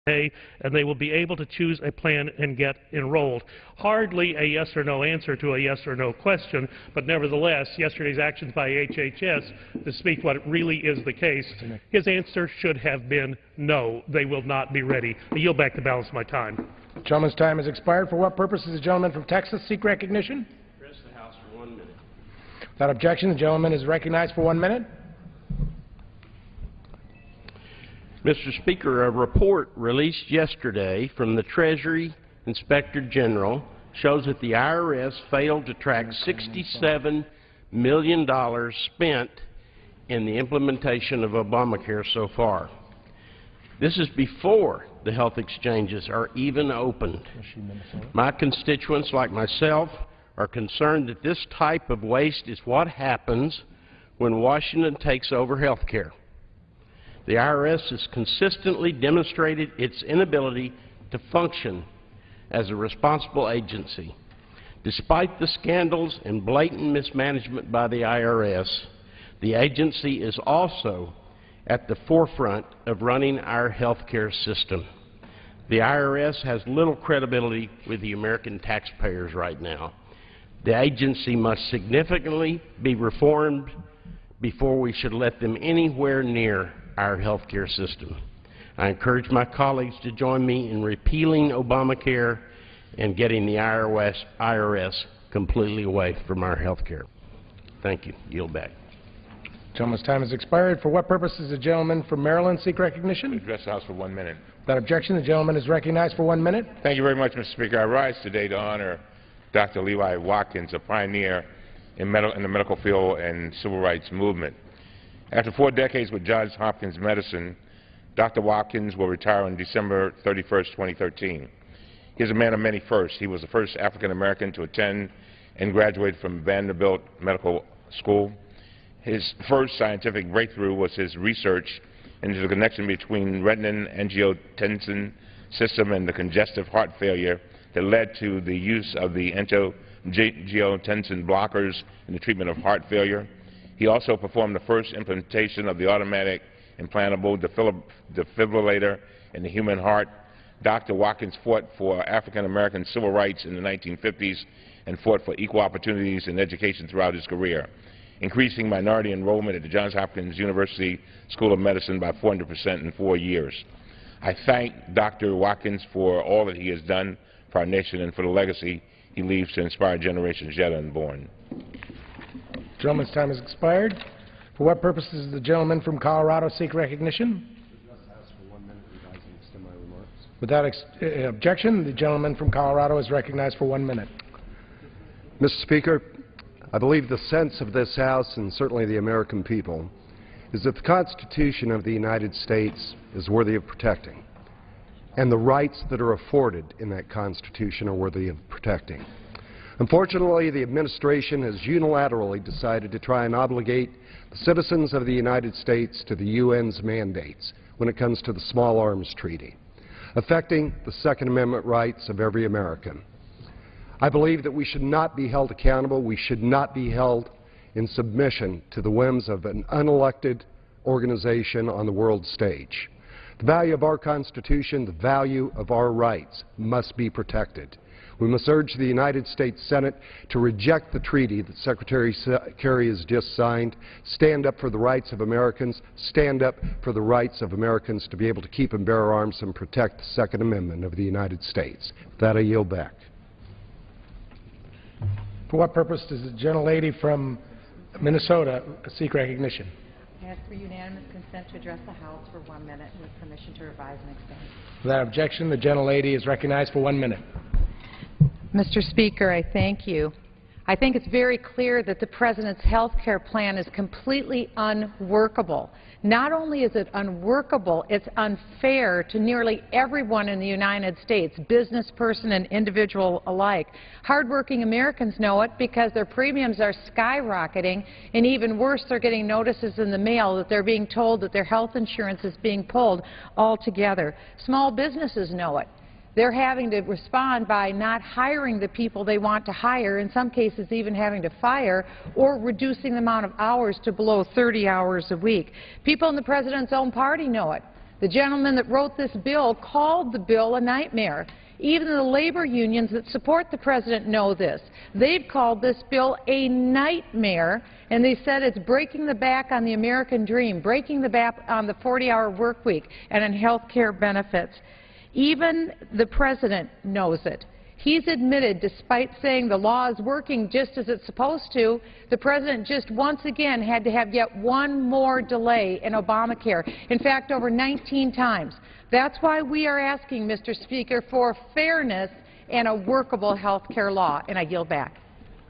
and they will be able to choose a plan and get enrolled. Hardly a yes or no answer to a yes or no question, but nevertheless, yesterday's actions by HHS to speak what really is the case. His answer should have been no, they will not be ready. I yield back the balance of my time. The gentleman's time has expired. For what purpose does the gentleman from Texas seek recognition? Address the House for 1 minute. Without objection, the gentleman is recognized for 1 minute. Mr. Speaker, a report released yesterday from the Treasury Inspector General shows that the IRS failed to track $67 million spent in the implementation of Obamacare so far. This is before the health exchanges are even opened. My constituents, like myself, are concerned that this type of waste is what happens when Washington takes over health care. The IRS has consistently demonstrated its inability to function as a responsible agency. Despite the scandals and blatant mismanagement by the IRS, the agency is also at the forefront of running our health care system. The IRS has little credibility with the American taxpayers right now. The agency must significantly be reformed before we should let them anywhere near our health care system. I encourage my colleagues to join me in repealing Obamacare and getting the IRS completely away from our health care. Thank you. Yield back. The gentleman's time has expired. For what purpose does the gentleman from Maryland seek recognition? Address the House for 1 minute. Without objection, the gentleman is recognized for 1 minute. Thank you very much, Mr. Speaker. I rise today to honor Dr. Levi Watkins, a pioneer in the medical field and civil rights movement. After 4 decades with Johns Hopkins Medicine, Dr. Watkins will retire on December 31st, 2013. He is a man of many firsts. He was the first African-American to attend and graduate from Vanderbilt Medical School. His first scientific breakthrough was his research into the connection between renin-angiotensin system and the congestive heart failure that led to the use of the angiotensin blockers in the treatment of heart failure. He also performed the first implementation of the automatic implantable defibrillator in the human heart. Dr. Watkins fought for African-American civil rights in the 1950s and fought for equal opportunities in education throughout his career, increasing minority enrollment at the Johns Hopkins University School of Medicine by 400% in 4 years. I thank Dr. Watkins for all that he has done for our nation and for the legacy he leaves to inspire generations yet unborn. The gentleman's time has expired. For what purpose does the gentleman from Colorado seek recognition? Without objection, the gentleman from Colorado is recognized for 1 minute. Mr. Speaker, I believe the sense of this House, and certainly the American people, is that the Constitution of the United States is worthy of protecting, and the rights that are afforded in that Constitution are worthy of protecting. Unfortunately, the administration has unilaterally decided to try and obligate the citizens of the United States to the UN's mandates when it comes to the Small Arms Treaty, affecting the Second Amendment rights of every American. I believe that we should not be held accountable. We should not be held in submission to the whims of an unelected organization on the world stage. The value of our Constitution, the value of our rights must be protected. We must urge the United States Senate to reject the treaty that Secretary Kerry has just signed, stand up for the rights of Americans, stand up for the rights of Americans to be able to keep and bear arms and protect the Second Amendment of the United States. With that, I yield back. For what purpose does the gentlelady from Minnesota seek recognition? I ask for unanimous consent to address the House for 1 minute with permission to revise and extend. Without objection, the gentlelady is recognized for 1 minute. Mr. Speaker, I thank you. I think it's very clear that the President's health care plan is completely unworkable. Not only is it unworkable, it's unfair to nearly everyone in the United States, business person and individual alike. Hardworking Americans know it because their premiums are skyrocketing, and even worse, they're getting notices in the mail that they're being told that their health insurance is being pulled altogether. Small businesses know it. They're having to respond by not hiring the people they want to hire, in some cases even having to fire, or reducing the amount of hours to below 30 hours a week. People in the President's own party know it. The gentleman that wrote this bill called the bill a nightmare. Even the labor unions that support the president know this. They've called this bill a nightmare, and they said it's breaking the back on the American dream, breaking the back on the 40-hour work week and on health care benefits. Even the president knows it. He's admitted, despite saying the law is working just as it's supposed to, the president just once again had to have yet one more delay in Obamacare. In fact, over 19 times. That's why we are asking, Mr. Speaker, for fairness and a workable health care law. And I yield back.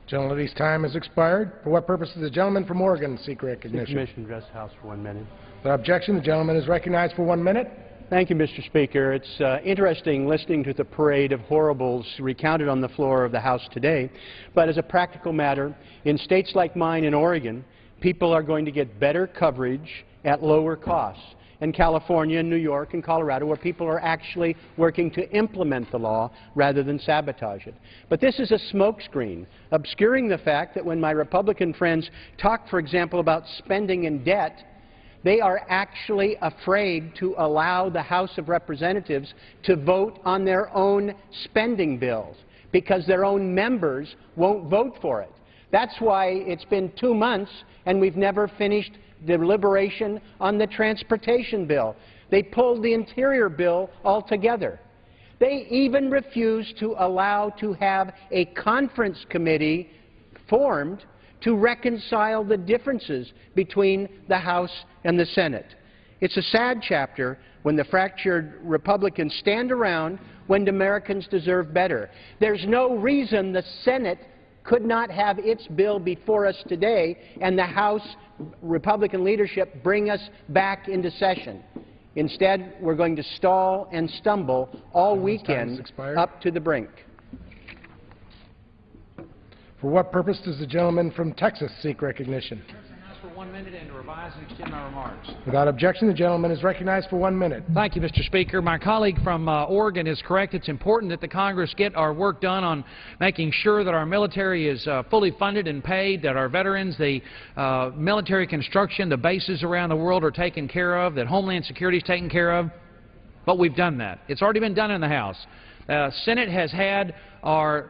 Gentlelady's time has expired. For what purpose does the gentleman from Oregon seek recognition? Commission to address the House for 1 minute. Without objection, the gentleman is recognized for 1 minute. Thank you, Mr. Speaker. It's interesting listening to the parade of horribles recounted on the floor of the House today. But as a practical matter, in states like mine in Oregon, people are going to get better coverage at lower costs. In California, and New York, and Colorado, where people are actually working to implement the law rather than sabotage it. But this is a smokescreen, obscuring the fact that when my Republican friends talk, for example, about spending and debt, they are actually afraid to allow the House of Representatives to vote on their own spending bills because their own members won't vote for it. That's why it's been 2 months and we've never finished deliberation on the transportation bill. They pulled the interior bill altogether. They even refused to allow to have a conference committee formed to reconcile the differences between the House and the Senate. It's a sad chapter when the fractured Republicans stand around when Americans deserve better. There's no reason the Senate could not have its bill before us today and the House Republican leadership bring us back into session. Instead, we're going to stall and stumble all weekend up to the brink. For what purpose does the gentleman from Texas seek recognition? For 1 minute and to revise and extend my remarks. Without objection, the gentleman is recognized for 1 minute. Thank you, Mr. Speaker. My colleague from Oregon is correct. It's important that the Congress get our work done on making sure that our military is fully funded and paid, that our veterans, the military construction, the bases around the world are taken care of, that Homeland Security is taken care of. But we've done that. It's already been done in the House. Senate has had our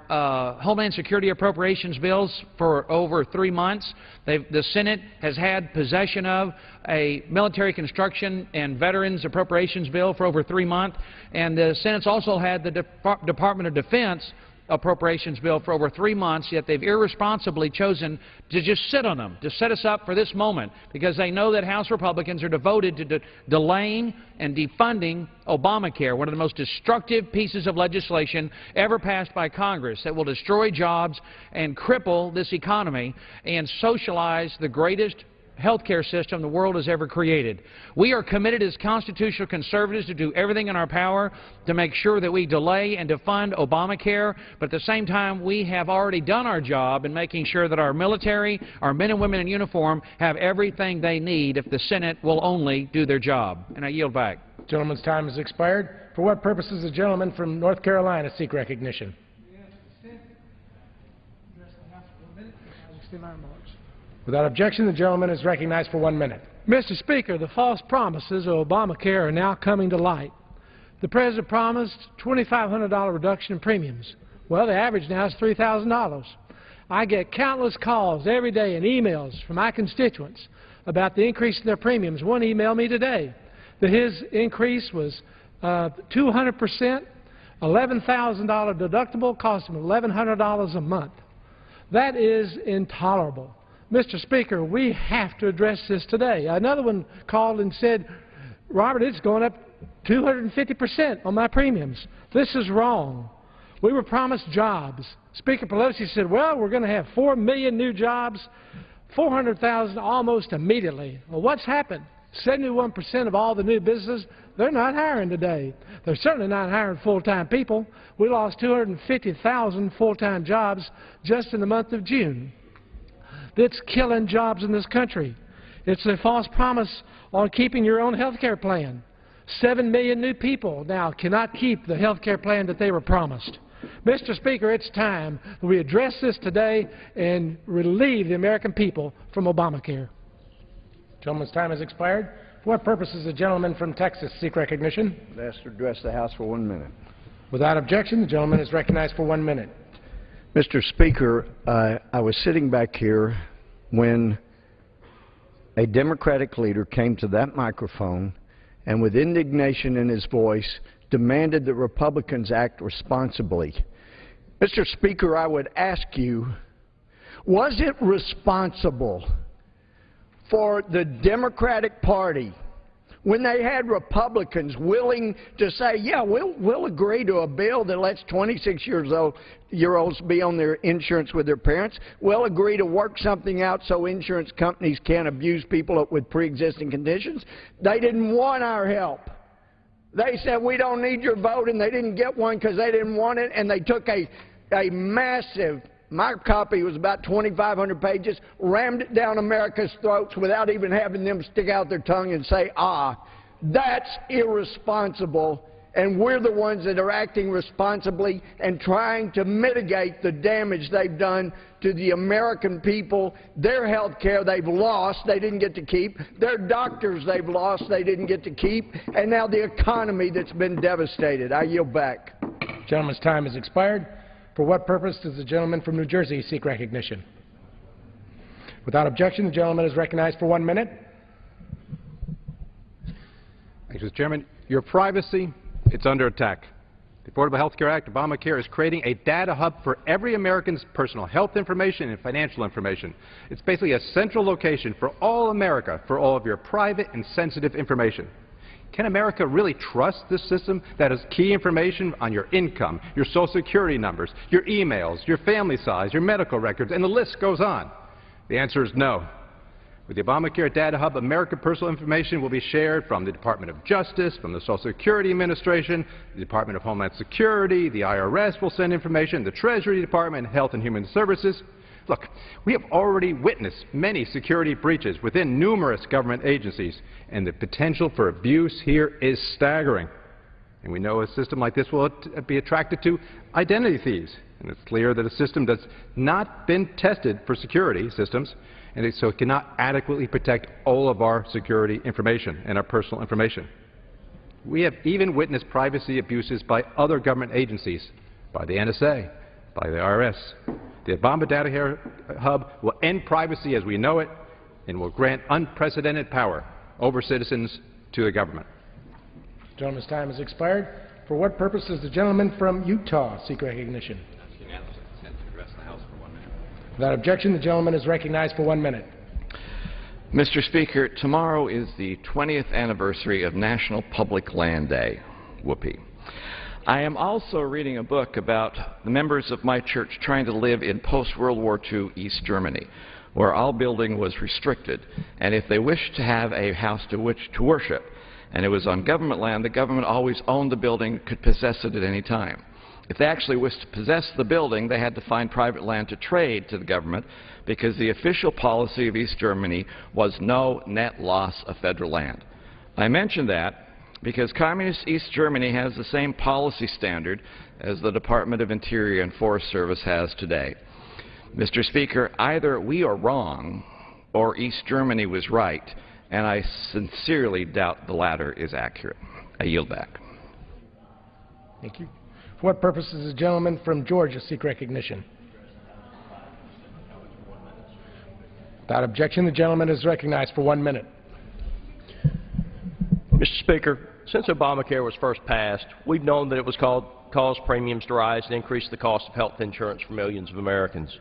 Homeland Security appropriations bills for over 3 months. The Senate has had possession of a military construction and veterans appropriations bill for over 3 months. And the Senate's also had the Department of Defense appropriations bill for over 3 months, yet they've irresponsibly chosen to just sit on them, to set us up for this moment, because they know that House Republicans are devoted to delaying and defunding Obamacare, one of the most destructive pieces of legislation ever passed by Congress that will destroy jobs and cripple this economy and socialize the greatest health care system the world has ever created. We are committed as constitutional conservatives to do everything in our power to make sure that we delay and defund Obamacare, but at the same time we have already done our job in making sure that our military, our men and women in uniform, have everything they need if the Senate will only do their job. And I yield back. The gentleman's time has expired. For what purpose does the gentleman from North Carolina seek recognition? Without objection, the gentleman is recognized for 1 minute. Mr. Speaker, the false promises of Obamacare are now coming to light. The President promised $2,500 reduction in premiums. Well, the average now is $3,000. I get countless calls every day and emails from my constituents about the increase in their premiums. One emailed me today that his increase was 200%, $11,000 deductible, cost him $1,100 a month. That is intolerable. Mr. Speaker, we have to address this today. Another one called and said, Robert, it's going up 250% on my premiums. This is wrong. We were promised jobs. Speaker Pelosi said, well, we're going to have 4 million new jobs, 400,000 almost immediately. Well, what's happened? 71% of all the new businesses, they're not hiring today. They're certainly not hiring full-time people. We lost 250,000 full-time jobs just in the month of June. That's killing jobs in this country. It's a false promise on keeping your own health care plan. 7 million new people now cannot keep the health care plan that they were promised. Mr. Speaker, it's time that we address this today and relieve the American people from Obamacare. The gentleman's time has expired. For what purpose does the gentleman from Texas seek recognition? Asked to address the House for 1 minute. Without objection, the gentleman is recognized for 1 minute. Mr. Speaker, I was sitting back here when a Democratic leader came to that microphone and with indignation in his voice demanded that Republicans act responsibly. Mr. Speaker, I would ask you, was it responsible for the Democratic Party when they had Republicans willing to say, yeah, we'll agree to a bill that lets 26-year-olds be on their insurance with their parents. We'll agree to work something out so insurance companies can't abuse people with pre-existing conditions. They didn't want our help. They said, we don't need your vote, and they didn't get one because they didn't want it, and they took a massive, my copy was about 2,500 pages, rammed it down America's throats without even having them stick out their tongue and say, that's irresponsible, and we're the ones that are acting responsibly and trying to mitigate the damage they've done to the American people, their health care they've lost, they didn't get to keep, their doctors they've lost, they didn't get to keep, and now the economy that's been devastated. I yield back. Gentleman's time has expired. For what purpose does the gentleman from New Jersey seek recognition? Without objection, the gentleman is recognized for 1 minute. Thank you, Mr. Chairman. Your privacy, it's under attack. The Affordable Health Care Act, Obamacare, is creating a data hub for every American's personal health information and financial information. It's basically a central location for all America for all of your private and sensitive information. Can America really trust this system that has key information on your income, your Social Security numbers, your emails, your family size, your medical records, and the list goes on? The answer is no. With the Obamacare Data Hub, American personal information will be shared from the Department of Justice, from the Social Security Administration, the Department of Homeland Security, the IRS will send information, the Treasury Department, Health and Human Services. Look, we have already witnessed many security breaches within numerous government agencies, and the potential for abuse here is staggering. And we know a system like this will be attracted to identity thieves. And it's clear that a system that's not been tested for security systems, and so it cannot adequately protect all of our security information and our personal information. We have even witnessed privacy abuses by other government agencies, by the NSA, by the IRS. The Obama Data Hub will end privacy as we know it and will grant unprecedented power over citizens to the government. The gentleman's time has expired. For what purpose does the gentleman from Utah seek recognition? Without objection, the gentleman is recognized for 1 minute. Mr. Speaker, tomorrow is the 20th anniversary of National Public Land Day. Whoopee. I am also reading a book about the members of my church trying to live in post-World War II East Germany, where all building was restricted, and if they wished to have a house to which to worship, and it was on government land, the government always owned the building, could possess it at any time. If they actually wished to possess the building, they had to find private land to trade to the government, because the official policy of East Germany was no net loss of federal land. I mention that because Communist East Germany has the same policy standard as the Department of Interior and Forest Service has today. Mr. Speaker, either we are wrong or East Germany was right, and I sincerely doubt the latter is accurate. I yield back. Thank you. For what purpose does the gentleman from Georgia seek recognition? Without objection, the gentleman is recognized for 1 minute. Mr. Speaker, since Obamacare was first passed, we've known that it was caused premiums to rise and increase the cost of health insurance for millions of Americans.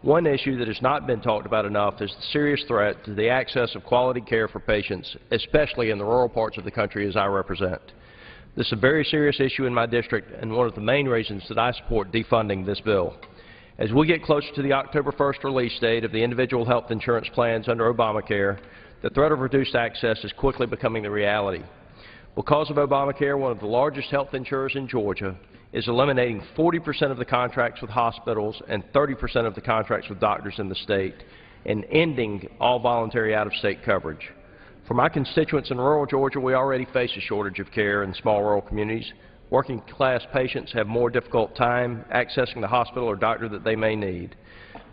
One issue that has not been talked about enough is the serious threat to the access of quality care for patients, especially in the rural parts of the country as I represent. This is a very serious issue in my district and one of the main reasons that I support defunding this bill. As we get closer to the October 1st release date of the individual health insurance plans under Obamacare, the threat of reduced access is quickly becoming the reality. Because of Obamacare, one of the largest health insurers in Georgia is eliminating 40% of the contracts with hospitals and 30% of the contracts with doctors in the state and ending all voluntary out-of-state coverage. For my constituents in rural Georgia, we already face a shortage of care in small rural communities. Working-class patients have more difficult time accessing the hospital or doctor that they may need.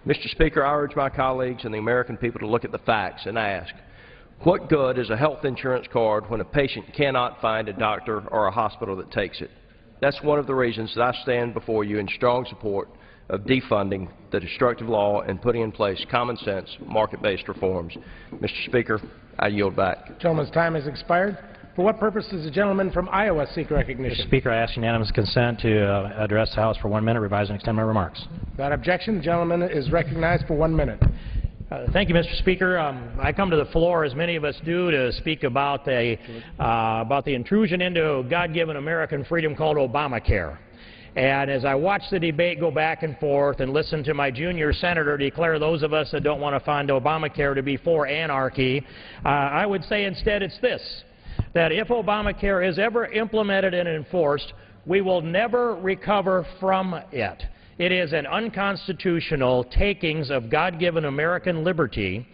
Mr. Speaker, I urge my colleagues and the American people to look at the facts and ask, What good is a health insurance card when a patient cannot find a doctor or a hospital that takes it? That's one of the reasons that I stand before you in strong support of defunding the destructive law and putting in place common sense, market-based reforms. Mr. Speaker, I yield back. The gentleman's time has expired. For what purpose does the gentleman from Iowa seek recognition? Mr. Speaker, I ask unanimous consent to address the House for 1 minute, revise and extend my remarks. Without objection, the gentleman is recognized for 1 minute. Thank you, Mr. Speaker. I come to the floor, as many of us do, to speak about the intrusion into God-given American freedom called Obamacare. And as I watch the debate go back and forth and listen to my junior senator declare those of us that don't want to fund Obamacare to be for anarchy, I would say instead it's this, that if Obamacare is ever implemented and enforced, we will never recover from it. It is an unconstitutional takings of God-given American liberty,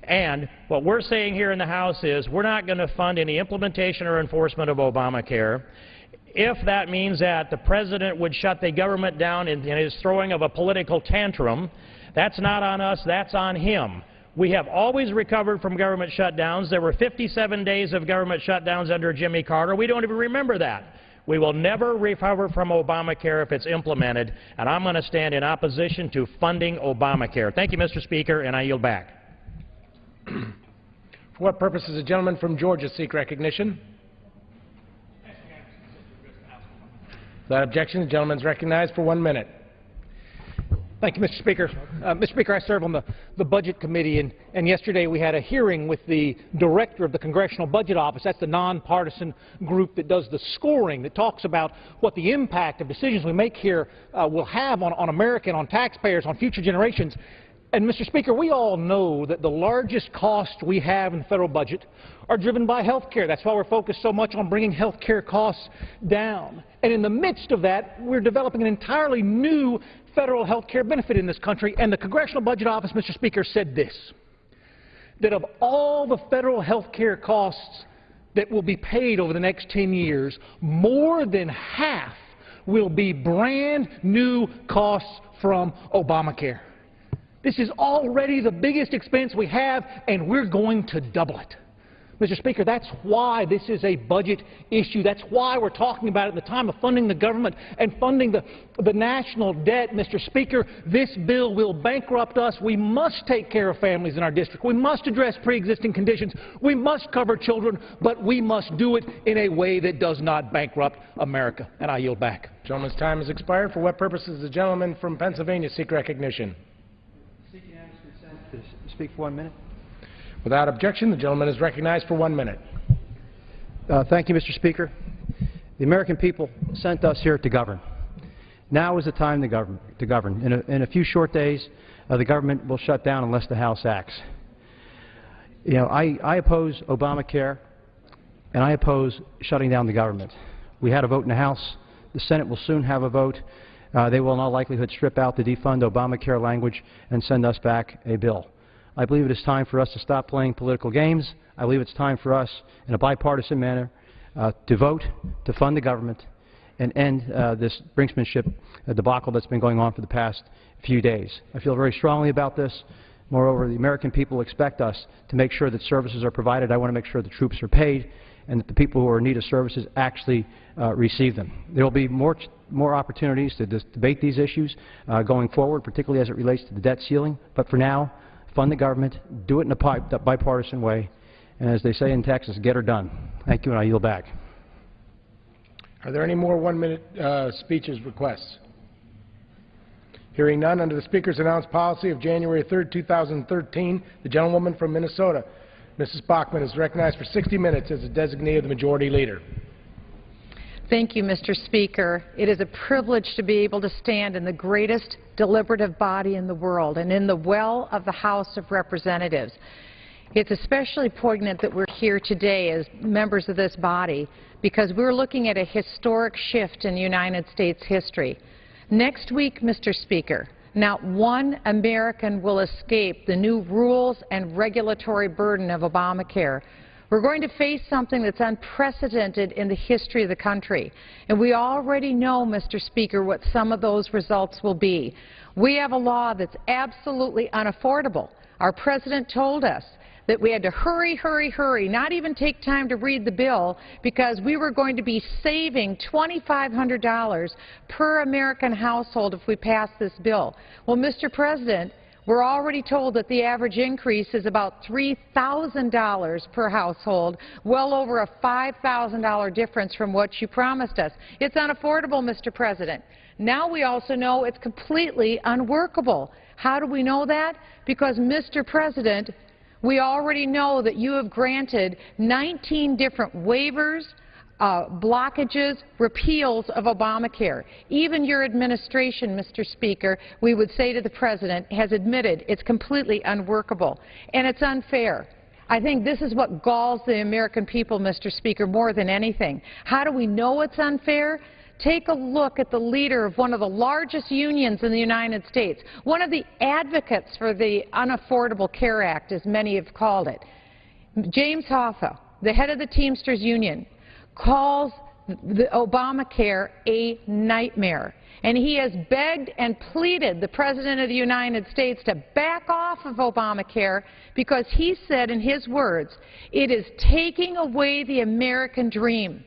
and what we're saying here in the House is we're not going to fund any implementation or enforcement of Obamacare. If that means that the President would shut the government down in his throwing of a political tantrum, that's not on us, that's on him. We have always recovered from government shutdowns. There were 57 days of government shutdowns under Jimmy Carter. We don't even remember that. We will never recover from Obamacare if it's implemented, and I'm going to stand in opposition to funding Obamacare. Thank you, Mr. Speaker, and I yield back. For what purpose does the gentleman from Georgia seek recognition? Without objection, the gentleman is recognized for 1 minute. Thank you, Mr. Speaker. Mr. Speaker, I serve on the Budget Committee, and yesterday we had a hearing with the director of the Congressional Budget Office. That's the nonpartisan group that does the scoring, that talks about what the impact of decisions we make here will have on America and on taxpayers, on future generations. And, Mr. Speaker, we all know that the largest costs we have in the federal budget are driven by health care. That's why we're focused so much on bringing health care costs down. And in the midst of that, we're developing an entirely new federal health care benefit in this country. And the Congressional Budget Office, Mr. Speaker, said this, that of all the federal health care costs that will be paid over the next 10 years, more than half will be brand new costs from Obamacare. This is already the biggest expense we have, and we're going to double it. Mr. Speaker, that's why this is a budget issue. That's why we're talking about it at the time of funding the government and funding the national debt. Mr. Speaker, this bill will bankrupt us. We must take care of families in our district. We must address pre-existing conditions. We must cover children, but we must do it in a way that does not bankrupt America. And I yield back. The gentleman's time has expired. For what purpose does the gentleman from Pennsylvania seek recognition? Seek unanimous consent to speak for 1 minute. Without objection, the gentleman is recognized for 1 minute. Thank you, Mr. Speaker. The American people sent us here to govern. Now is the time to govern. In a few short days, the government will shut down unless the House acts. You know, I oppose Obamacare, and I oppose shutting down the government. We had a vote in the House. The Senate will soon have a vote. They will in all likelihood strip out the defund Obamacare language and send us back a bill. I believe it is time for us to stop playing political games. I believe it's time for us, in a bipartisan manner, to vote to fund the government and end this brinksmanship debacle that's been going on for the past few days. I feel very strongly about this. Moreover, the American people expect us to make sure that services are provided. I want to make sure the troops are paid and that the people who are in need of services actually receive them. There will be more opportunities to debate these issues going forward, particularly as it relates to the debt ceiling. But for now, fund the government, do it in a bipartisan way, and as they say in Texas, get her done. Thank you, and I yield back. Are there any more 1 minute speeches requests? Hearing none, under the Speaker's announced policy of January 3rd, 2013, the gentlewoman from Minnesota, Mrs. Bachmann, is recognized for 60 minutes as the designee of the Majority Leader. Thank you, Mr. Speaker. It is a privilege to be able to stand in the greatest deliberative body in the world and in the well of the House of Representatives. It's especially poignant that we're here today as members of this body because we're looking at a historic shift in United States history. Next week, Mr. Speaker, not one American will escape the new rules and regulatory burden of Obamacare. We're going to face something that's unprecedented in the history of the country. And we already know, Mr. Speaker, what some of those results will be. We have a law that's absolutely unaffordable. Our President told us that we had to hurry, hurry, hurry, not even take time to read the bill, because we were going to be saving $2,500 per American household if we passed this bill. Well, Mr. President, we're already told that the average increase is about $3,000 per household, well over a $5,000 difference from what you promised us. It's unaffordable, Mr. President. Now we also know it's completely unworkable. How do we know that? Because, Mr. President, we already know that you have granted 19 different waivers, blockages, repeals of Obamacare. Even your administration, Mr. Speaker, we would say to the President, has admitted it's completely unworkable, and it's unfair. I think this is what galls the American people, Mr. Speaker, more than anything. How do we know it's unfair? Take a look at the leader of one of the largest unions in the United States, one of the advocates for the Unaffordable Care Act, as many have called it. James Hoffa, the head of the Teamsters Union, calls the Obamacare a nightmare. And he has begged and pleaded the President of the United States to back off of Obamacare because he said, in his words, it is taking away the American dream.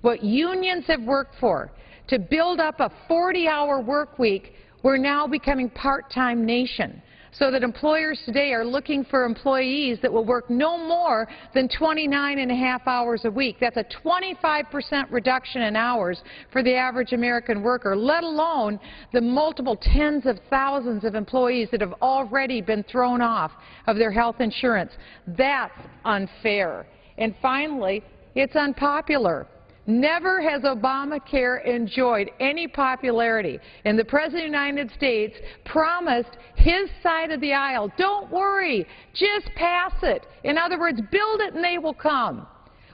What unions have worked for, to build up a 40-hour work week, we're now becoming part-time nation, so that employers today are looking for employees that will work no more than 29.5 hours a week. That's a 25% reduction in hours for the average American worker, let alone the multiple tens of thousands of employees that have already been thrown off of their health insurance. That's unfair. And finally, it's unpopular. Never has Obamacare enjoyed any popularity, and the President of the United States promised his side of the aisle, don't worry, just pass it. In other words, build it and they will come.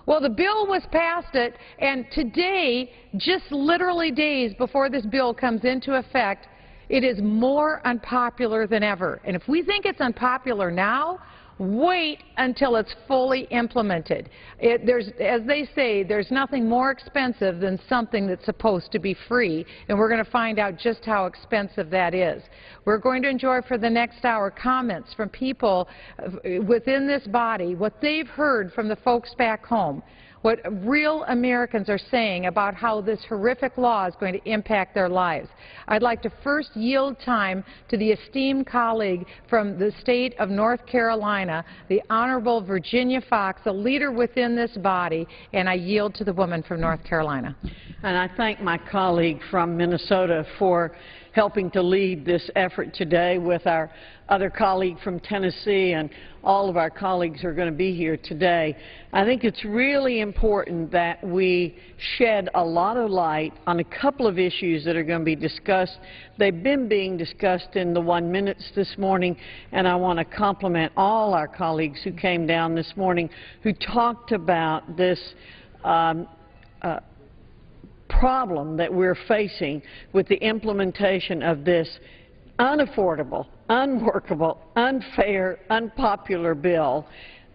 Well, the bill was passed it, and today, just literally days before this bill comes into effect, it is more unpopular than ever. And if we think it's unpopular now, wait until it's fully implemented. As they say, there's nothing more expensive than something that's supposed to be free, and we're going to find out just how expensive that is. We're going to enjoy for the next hour comments from people within this body, what they've heard from the folks back home, what real Americans are saying about how this horrific law is going to impact their lives. I'd like to first yield time to the esteemed colleague from the state of North Carolina, the Honorable Virginia Foxx, a leader within this body, and I yield to the woman from North Carolina. And I thank my colleague from Minnesota for helping to lead this effort today with our other colleague from Tennessee, and all of our colleagues are going to be here today. I think it's really important that we shed a lot of light on a couple of issues that are going to be discussed. They've been being discussed in the 1 minutes this morning, and I want to compliment all our colleagues who came down this morning who talked about this problem that we're facing with the implementation of this unaffordable, unworkable, unfair, unpopular bill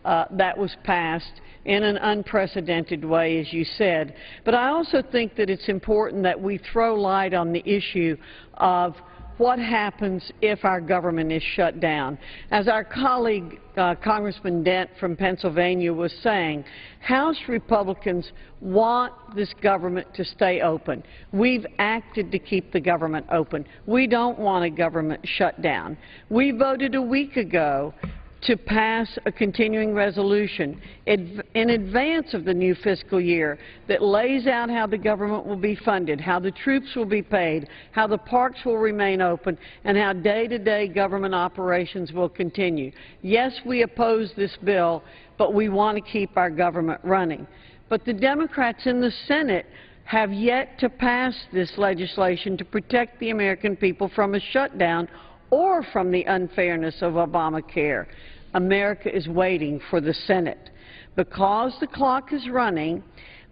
that was passed in an unprecedented way, as you said. But I also think that it's important that we throw light on the issue of what happens if our government is shut down. As our colleague, Congressman Dent from Pennsylvania was saying, House Republicans want this government to stay open. We've acted to keep the government open. We don't want a government shut down. We voted a week ago to pass a continuing resolution in advance of the new fiscal year that lays out how the government will be funded, how the troops will be paid, how the parks will remain open, and how day-to-day government operations will continue. Yes, we oppose this bill, but we want to keep our government running. But the Democrats in the Senate have yet to pass this legislation to protect the American people from a shutdown or from the unfairness of Obamacare. America is waiting for the Senate. Because the clock is running,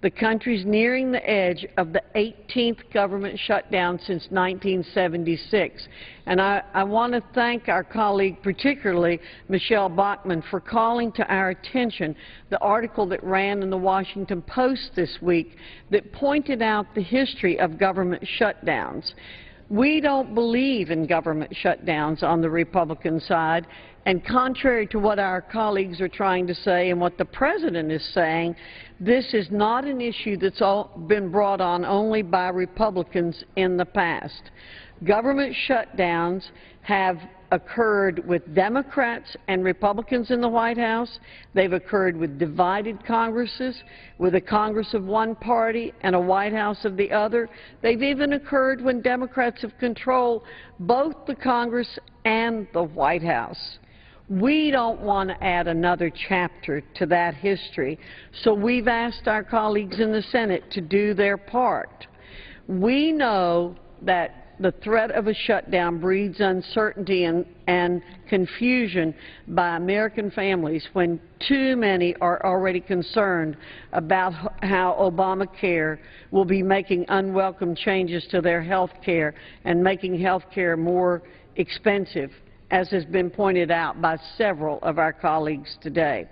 the country's nearing the edge of the 18th government shutdown since 1976. And I want to thank our colleague, particularly Michelle Bachmann, for calling to our attention the article that ran in the Washington Post this week that pointed out the history of government shutdowns. We don't believe in government shutdowns on the Republican side, and contrary to what our colleagues are trying to say and what the President is saying, this is not an issue that's been brought on only by Republicans in the past. Government shutdowns have occurred with Democrats and Republicans in the White House. They've occurred with divided Congresses, with a Congress of one party and a White House of the other. They've even occurred when Democrats have controlled both the Congress and the White House. We don't want to add another chapter to that history, so we've asked our colleagues in the Senate to do their part. We know that the threat of a shutdown breeds uncertainty and confusion by American families when too many are already concerned about how Obamacare will be making unwelcome changes to their health care and making health care more expensive, as has been pointed out by several of our colleagues today.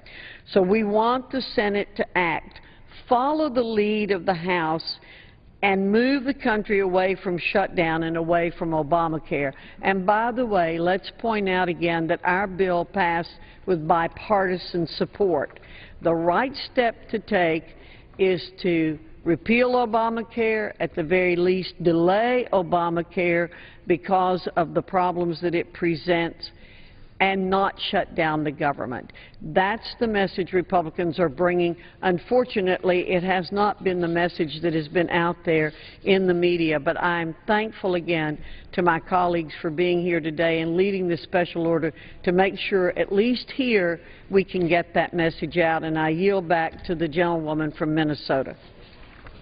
So we want the Senate to act, follow the lead of the House, and move the country away from shutdown and away from Obamacare. And by the way, let's point out again that our bill passed with bipartisan support. The right step to take is to repeal Obamacare, at the very least delay Obamacare because of the problems that it presents, and not shut down the government. That's the message Republicans are bringing. Unfortunately, it has not been the message that has been out there in the media, but I'm thankful again to my colleagues for being here today and leading this special order to make sure, at least here, we can get that message out. And I yield back to the gentlewoman from Minnesota.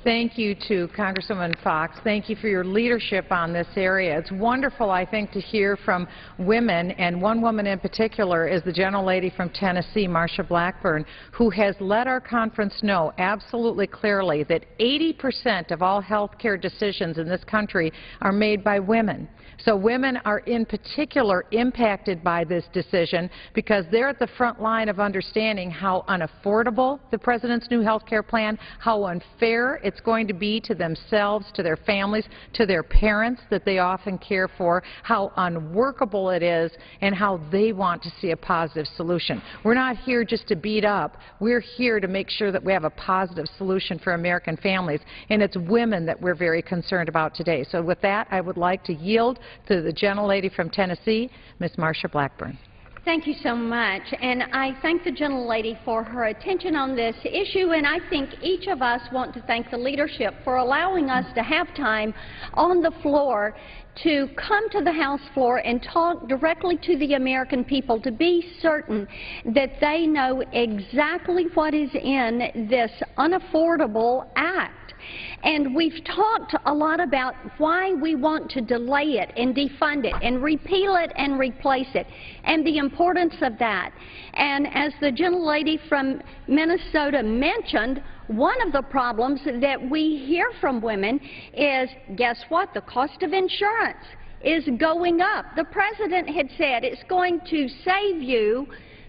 Thank you to Congresswoman Fox. Thank you for your leadership on this area. It's wonderful, I think, to hear from women, and one woman in particular is the gentlelady from Tennessee, Marsha Blackburn, who has let our conference know absolutely clearly that 80% of all health care decisions in this country are made by women. So women are in particular impacted by this decision because they're at the front line of understanding how unaffordable the President's new health care plan, how unfair it's going to be to themselves, to their families, to their parents that they often care for, how unworkable it is, and how they want to see a positive solution. We're not here just to beat up. We're here to make sure that we have a positive solution for American families, and it's women that we're very concerned about today. So with that, I would like to yield to the gentlelady from Tennessee, Ms. Marsha Blackburn. Thank you so much, and I thank the gentlelady for her attention on this issue, and I think each of us want to thank the leadership for allowing us to have time on the floor to come to the House floor and talk directly to the American people to be certain that they know exactly what is in this unaffordable act. And we've talked a lot about why we want to delay it and defund it and repeal it and replace it and the importance of that. And as the gentlelady from Minnesota mentioned, one of the problems that we hear from women is, guess what, the cost of insurance is going up. The President had said it's going to save you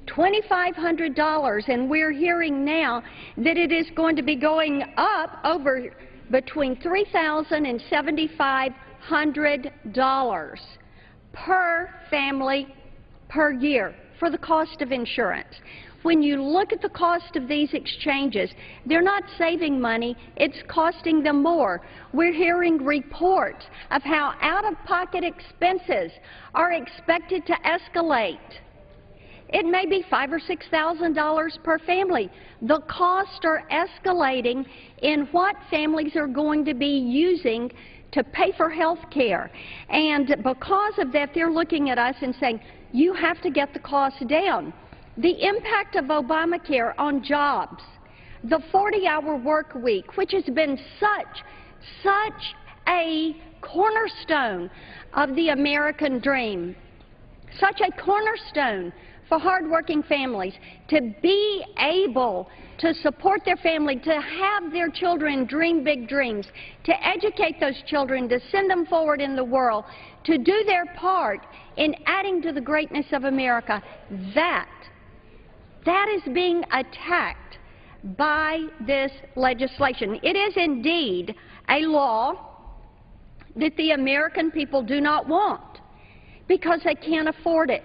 $2,500, and we're hearing now that it is going to be going up over between $3,000 and $7,500 per family per year for the cost of insurance. When you look at the cost of these exchanges, they're not saving money, it's costing them more. We're hearing reports of how out-of-pocket expenses are expected to escalate. It may be $5,000 or $6,000 per family. The costs are escalating in what families are going to be using to pay for health care. And because of that, they're looking at us and saying, you have to get the costs down. The impact of Obamacare on jobs, the 40-hour work week, which has been such a cornerstone of the American dream, such a cornerstone for hardworking families to be able to support their family, to have their children dream big dreams, to educate those children, to send them forward in the world, to do their part in adding to the greatness of America. That is being attacked by this legislation. It is indeed a law that the American people do not want because they can't afford it.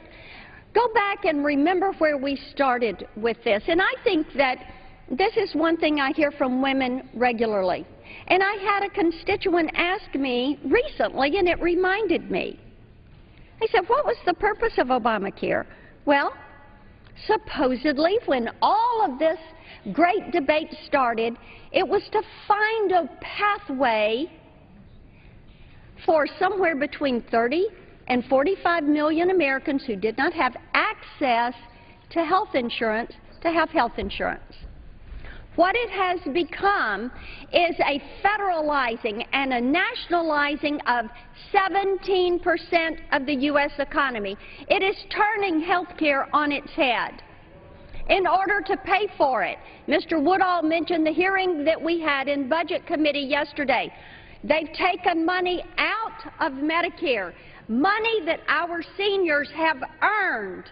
Go back and remember where we started with this. And I think that this is one thing I hear from women regularly. And I had a constituent ask me recently, and it reminded me. He said, what was the purpose of Obamacare? Well, supposedly, when all of this great debate started, it was to find a pathway for somewhere between 30 and 45 million Americans who did not have access to health insurance to have health insurance. What it has become is a federalizing and a nationalizing of 17% of the U.S. economy. It is turning health care on its head in order to pay for it. Mr. Woodall mentioned the hearing that we had in Budget Committee yesterday. They've taken money out of Medicare, money that our seniors have earned.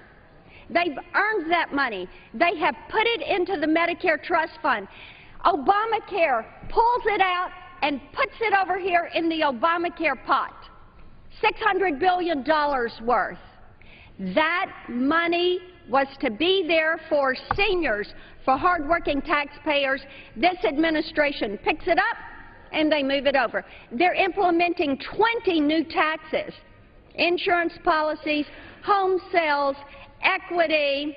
They've earned that money. They have put it into the Medicare Trust Fund. Obamacare pulls it out and puts it over here in the Obamacare pot, $600 billion worth. That money was to be there for seniors, for hardworking taxpayers. This administration picks it up and they move it over. They're implementing 20 new taxes, insurance policies, home sales, equity,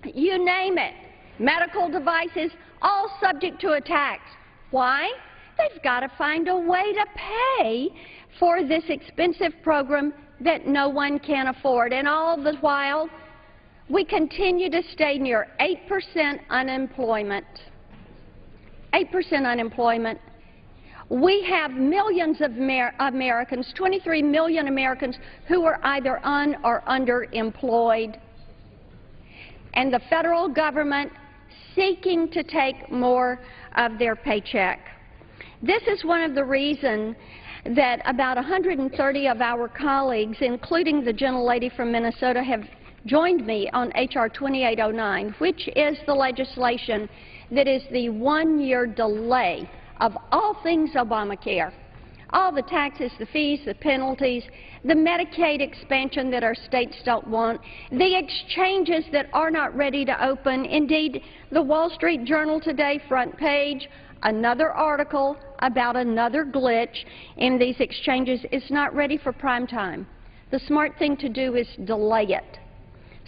you name it, medical devices, all subject to a tax. Why? They've got to find a way to pay for this expensive program that no one can afford. And all the while, we continue to stay near 8% unemployment. 8% unemployment. We have millions of Americans, 23 million Americans, who are either un- or underemployed. And the federal government seeking to take more of their paycheck. This is one of the reasons that about 130 of our colleagues, including the gentlelady from Minnesota, have joined me on H.R. 2809, which is the legislation that is the one-year delay of all things Obamacare. All the taxes, the fees, the penalties, the Medicaid expansion that our states don't want, the exchanges that are not ready to open. Indeed, the Wall Street Journal today, front page, another article about another glitch in these exchanges is not ready for prime time. The smart thing to do is delay it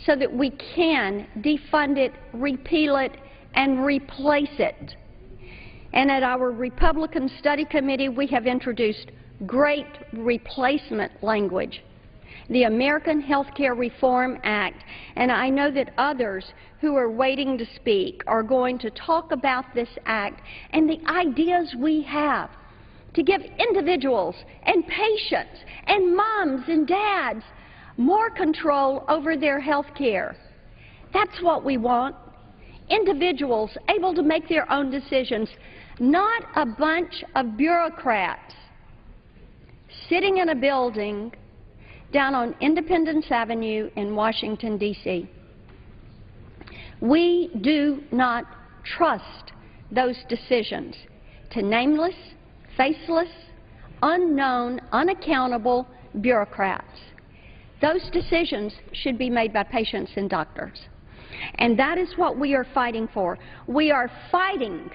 so that we can defund it, repeal it, and replace it. And at our Republican Study Committee, we have introduced great replacement language, the American Health Care Reform Act. And I know that others who are waiting to speak are going to talk about this act and the ideas we have to give individuals and patients and moms and dads more control over their health care. That's what we want. Individuals able to make their own decisions, not a bunch of bureaucrats sitting in a building down on Independence Avenue in Washington, D.C. We do not trust those decisions to nameless, faceless, unknown, unaccountable bureaucrats. Those decisions should be made by patients and doctors. And that is what we are fighting for. We are fighting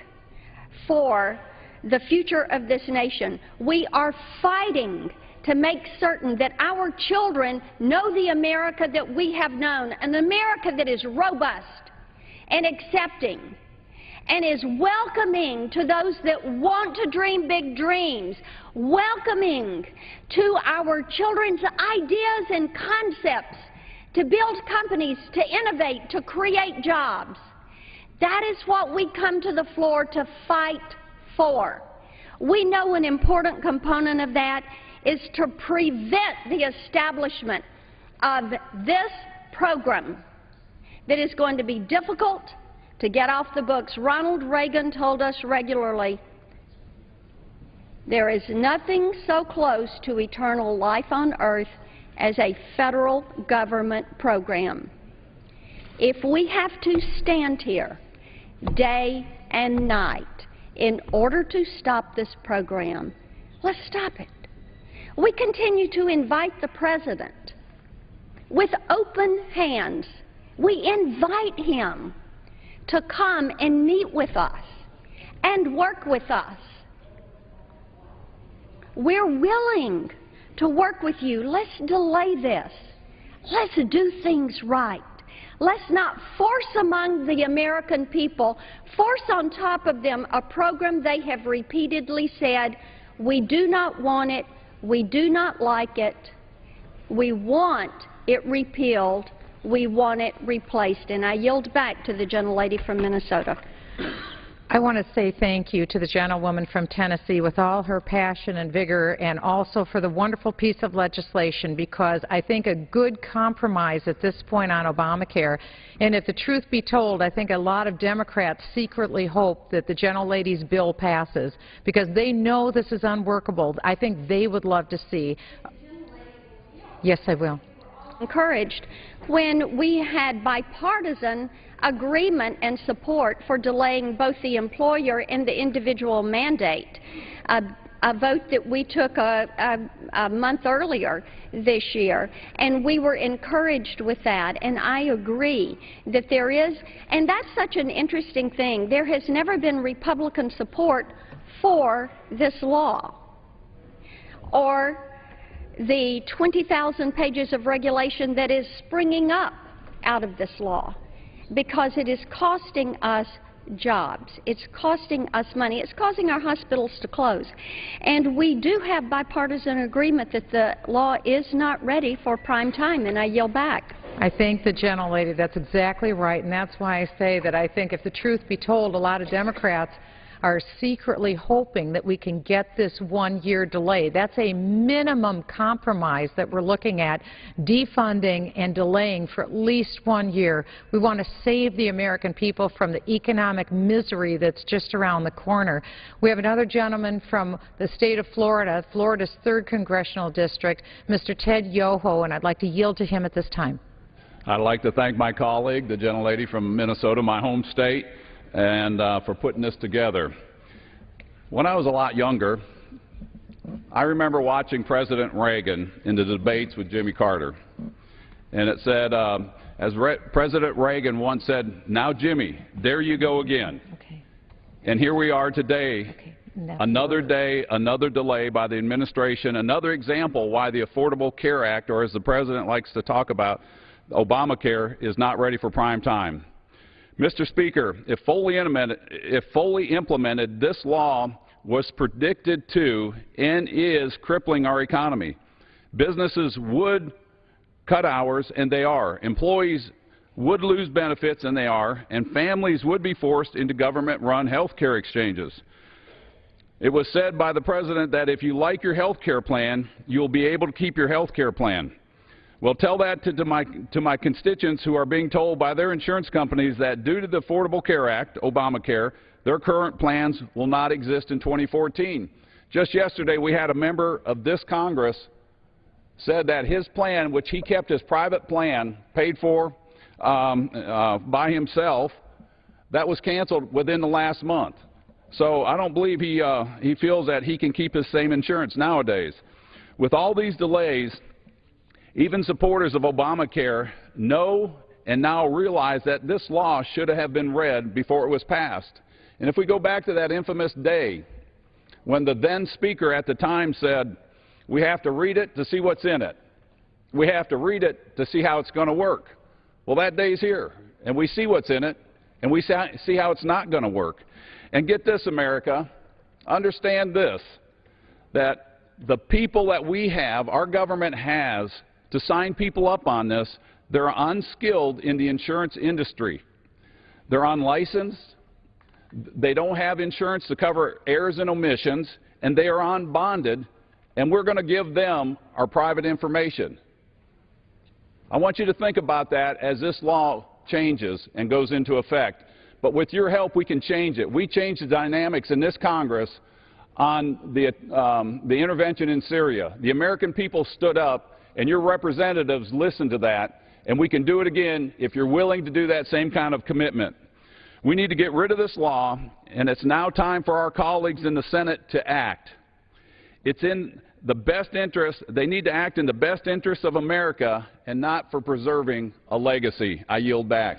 for the future of this nation. We are fighting to make certain that our children know the America that we have known, an America that is robust and accepting and is welcoming to those that want to dream big dreams, welcoming to our children's ideas and concepts to build companies, to innovate, to create jobs. That is what we come to the floor to fight for. We know an important component of that is to prevent the establishment of this program that is going to be difficult to get off the books. Ronald Reagan told us regularly, there is nothing so close to eternal life on earth as a federal government program. If we have to stand here day and night in order to stop this program, let's stop it. We continue to invite the President with open hands. We invite him to come and meet with us and work with us. We're willing to work with you. Let's delay this. Let's do things right. Let's not force among the American people, force on top of them a program they have repeatedly said, we do not want it, we do not like it, we want it repealed, we want it replaced. And I yield back to the gentlelady from Minnesota. I want to say thank you to the gentlewoman from Tennessee with all her passion and vigor, and also for the wonderful piece of legislation, because I think a good compromise at this point on Obamacare, and if the truth be told, I think a lot of Democrats secretly hope that the gentlelady's bill passes because they know this is unworkable. I think they would love to see. Yes, I will. Encouraged when we had bipartisan agreement and support for delaying both the employer and the individual mandate, a vote that we took a month earlier this year, and we were encouraged with that. And I agree that there is, and that's such an interesting thing, there has never been Republican support for this law or the 20,000 pages of regulation that is springing up out of this law, because it is costing us jobs. It's costing us money. It's causing our hospitals to close. And we do have bipartisan agreement that the law is not ready for prime time, and I yield back. I thank the gentlelady. That's exactly right, and that's why I say that I think if the truth be told, a lot of Democrats are secretly hoping that we can get this one-year delay. That's a minimum compromise that we're looking at, defunding and delaying for at least 1 year. We want to save the American people from the economic misery that's just around the corner. We have another gentleman from the state of Florida, Florida's 3rd Congressional District, Mr. Ted Yoho, and I'd like to yield to him at this time. I'd like to thank my colleague, the gentlelady from Minnesota, my home state, and for putting this together. When I was a lot younger, I remember watching President Reagan in the debates with Jimmy Carter. And it said, President Reagan once said, "Now, Jimmy, there you go again." Okay. And here we are today, okay. Another day, another delay by the administration, another example why the Affordable Care Act, or as the President likes to talk about, Obamacare, is not ready for prime time. Mr. Speaker, if fully implemented, this law was predicted to and is crippling our economy. Businesses would cut hours, and they are. Employees would lose benefits, and they are. And families would be forced into government-run health care exchanges. It was said by the President that if you like your health care plan, you'll be able to keep your health care plan. Well, tell that to my constituents who are being told by their insurance companies that due to the Affordable Care Act, Obamacare, their current plans will not exist in 2014. Just yesterday, we had a member of this Congress said that his plan, which he kept his private plan, paid for by himself, that was canceled within the last month. So I don't believe he feels that he can keep his same insurance nowadays. With all these delays, even supporters of Obamacare know and now realize that this law should have been read before it was passed. And if we go back to that infamous day when the then Speaker at the time said, we have to read it to see what's in it. We have to read it to see how it's going to work. Well, that day's here, and we see what's in it, and we see how it's not going to work. And get this, America, understand this, that the people that we have, our government has, to sign people up on this, they're unskilled in the insurance industry. They're unlicensed. They don't have insurance to cover errors and omissions, and they are unbonded, and we're going to give them our private information. I want you to think about that as this law changes and goes into effect. But with your help, we can change it. We changed the dynamics in this Congress on the intervention in Syria. The American people stood up, and your representatives listened to that, and we can do it again if you're willing to do that same kind of commitment. We need to get rid of this law, and it's now time for our colleagues in the Senate to act. It's in the best interest, they need to act in the best interest of America and not for preserving a legacy. I yield back.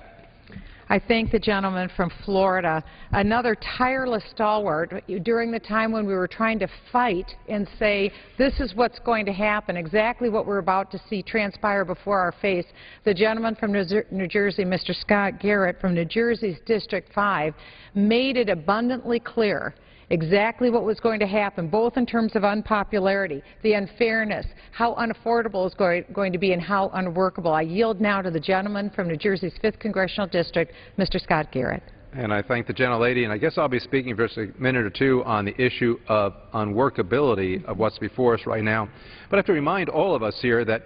I thank the gentleman from Florida, another tireless stalwart during the time when we were trying to fight and say this is what's going to happen, exactly what we're about to see transpire before our face. The gentleman from New Jersey, Mr. Scott Garrett from New Jersey's District 5, made it abundantly clear exactly what was going to happen, both in terms of unpopularity, the unfairness, how unaffordable it's going to be, and how unworkable. I yield now to the gentleman from New Jersey's 5th Congressional District, Mr. Scott Garrett. And I thank the gentlelady, and I guess I'll be speaking for just a minute or two on the issue of unworkability of what's before us right now. But I have to remind all of us here that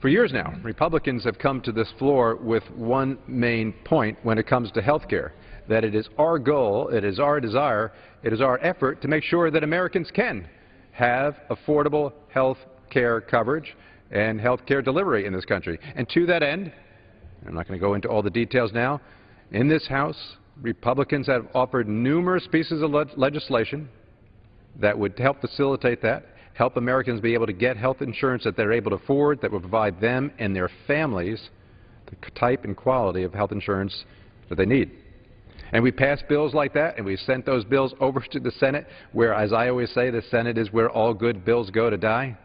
for years now, Republicans have come to this floor with one main point when it comes to health care, that it is our goal, it is our desire, it is our effort to make sure that Americans can have affordable health care coverage and health care delivery in this country. And to that end, I'm not going to go into all the details now, in this House, Republicans have offered numerous pieces of legislation that would help facilitate that, help Americans be able to get health insurance that they're able to afford, that will provide them and their families the type and quality of health insurance that they need. And we passed bills like that, and we sent those bills over to the Senate, where, as I always say, the Senate is where all good bills go to die.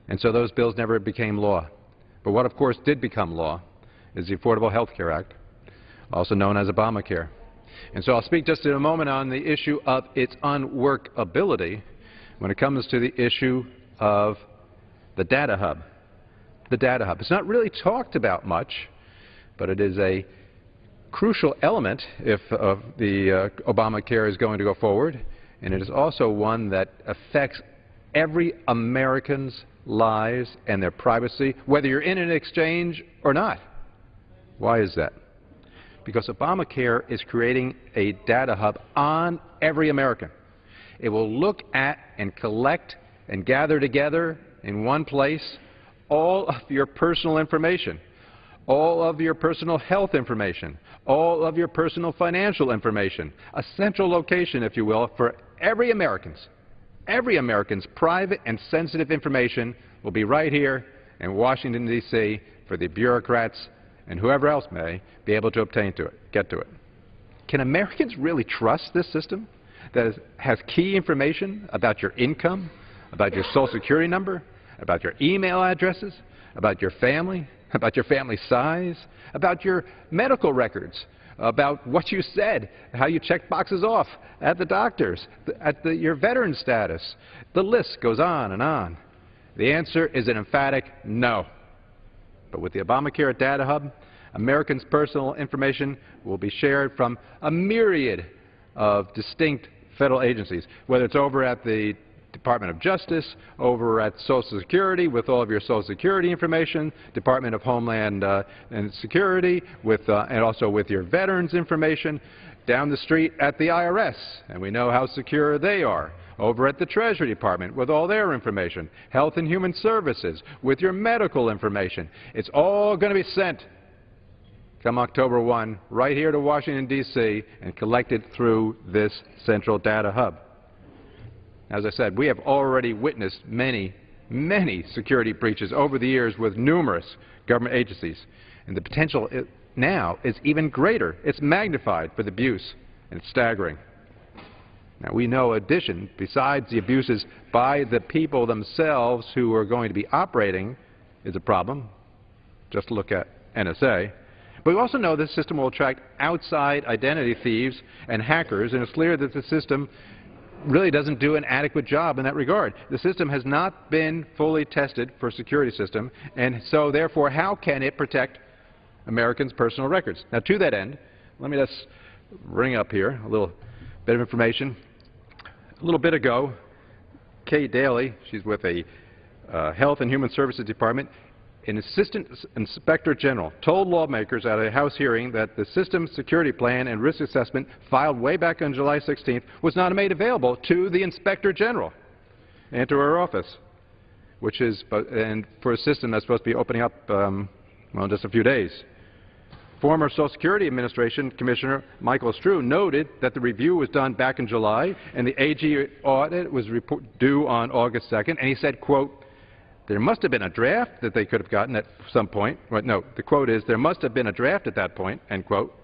And so those bills never became law. But what, of course, did become law is the Affordable Health Care Act, also known as Obamacare. And so I'll speak just in a moment on the issue of its unworkability when it comes to the issue of the data hub. The data hub. It's not really talked about much, but it is a crucial element if the Obamacare is going to go forward, and it is also one that affects every American's lives and their privacy, whether you're in an exchange or not. Why is that? Because Obamacare is creating a data hub on every American. It will look at and collect and gather together in one place all of your personal information, all of your personal health information, all of your personal financial information, a central location, if you will, for every American's private and sensitive information will be right here in Washington, D.C. for the bureaucrats and whoever else may be able to obtain to it, get to it. Can Americans really trust this system that has key information about your income, about your Social Security number, about your email addresses, about your family size, about your medical records, about what you said, how you check boxes off at the doctors, your veteran status? The list goes on and on. The answer is an emphatic no. But with the Obamacare Data Hub, Americans' personal information will be shared from a myriad of distinct federal agencies, whether it's over at the Department of Justice, over at Social Security with all of your Social Security information, Department of Homeland and Security, and also with your veterans information, down the street at the IRS, and we know how secure they are, over at the Treasury Department with all their information, Health and Human Services with your medical information. It's all going to be sent come October 1 right here to Washington, D.C. and collected through this central data hub. As I said, we have already witnessed many, many security breaches over the years with numerous government agencies, and the potential now is even greater. It's magnified for the abuse, and it's staggering. Now, we know, in addition, besides the abuses by the people themselves who are going to be operating is a problem. Just look at NSA. But we also know this system will attract outside identity thieves and hackers, and it's clear that the system really doesn't do an adequate job in that regard. The system has not been fully tested for a security system, and so therefore how can it protect Americans' personal records? Now, to that end, let me just bring up here a little bit of information. A little bit ago, Kay Daly, she's with a Health and Human Services Department, an Assistant Inspector General, told lawmakers at a House hearing that the system security plan and risk assessment filed way back on July 16th was not made available to the Inspector General and to her office, which is, and for a system that's supposed to be opening up, well, in just a few days. Former Social Security Administration Commissioner Michael Strew noted that the review was done back in July and the AG audit was due on August 2nd, and he said, quote, there must have been a draft that they could have gotten at some point. Well, no, the quote is, there must have been a draft at that point, end quote.